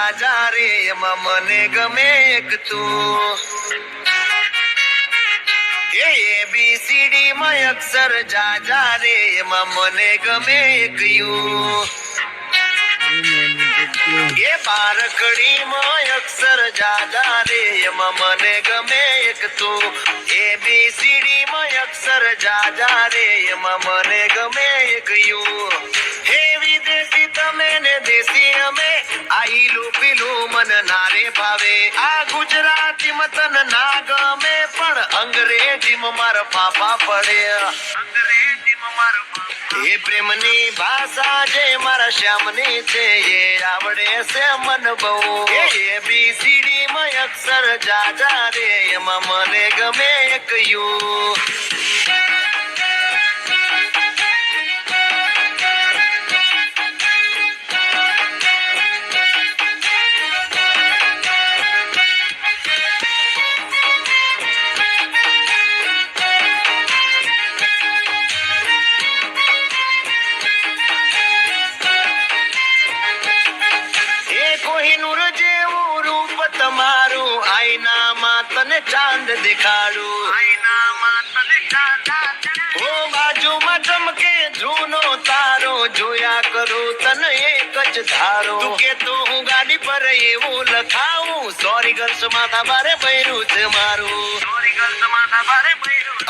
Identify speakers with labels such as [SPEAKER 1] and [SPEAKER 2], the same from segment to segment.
[SPEAKER 1] જાજા રે એમાં મને ગમે એક તું ABCD માં અક્ષર જાજા રે એમાં મને ગમે એક યુ એ બારકડી માં અક્ષર જાજા રે એમાં મને ગમે એક તું ABCD માં અક્ષર જાજા રે એમાં મને ગમે એક યુ હે વિદેશી તમે ને દેશી અમે આઈલું પીલું મન નારે ભાવે આ ગુજરાતી મતન ના ગમે પણ અંગ્રેજી માં મારા ફાફા પડે એ પ્રેમની ભાષા જે મારા શ્યામની છે એ આવડે છે મન બહુ ABCD માં અક્ષર જાજા રે એમાં મને ગમે એક યુ તમારું આઈનામાં તને ચાંદ દેખાડું ઓ બાજુમાં ચમકે જૂનો તારો જોયા કરું તને એક જ ધારો તું કે તો હું ગાડી પર એવું લખાવું સોરી ગર્લ્સ માથા ભારે ભર્યું છે મારું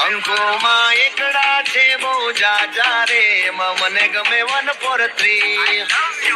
[SPEAKER 1] અંકોમાં એકડા છે બહુ જાજા રે એમાં મને ગમે 143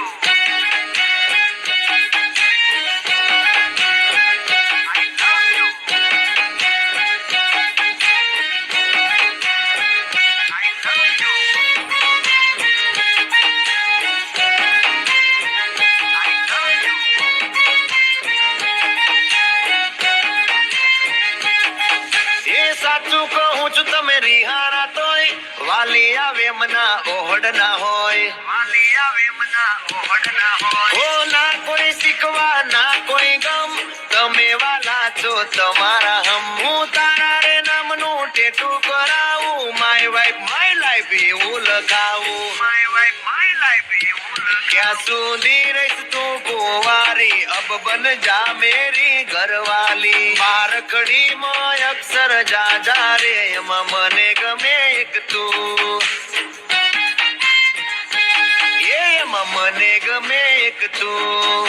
[SPEAKER 1] સાચું કહું છું તમે રિહાણા તોય વાલી આવે મના ઓહડ ના હોય ઓ ના કોઈ શીખવા ના કોઈ ગમ તમે વાલા છો તમારા હમ હું તારા રે નામનું ટેટુ કરાવું માય વાઇફ માય લાઈફ એવું લખાવું ક્યાં સુધી રહીશ તું કુંવારી અબ બન જા મેરી ઘરવાલી બારકડી માં અક્ષર જાજા રે એમાં મને ગમે એક તું એમાં મને ગમે એક તું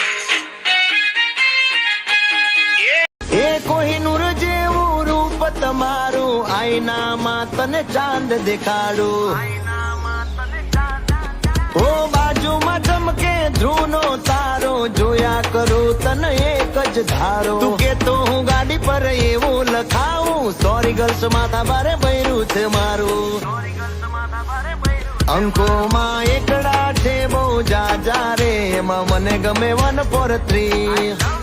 [SPEAKER 1] એ કોહિનૂર જેવું રૂપ તમારું આઈનામાં તને ચાંદ દેખાડું ઓ બાજુમાં ચમકે ધ્રુવનો તારો જોયા કરું તને એક જ ધારો તું કે તો હું ગાડી પર એવું લખાવું સોરી ગર્લ્સ માથા ભારે ભર્યું છે મારું અંકોમાં એકડા છે બહુ જાજા રે એમાં મને ગમે 143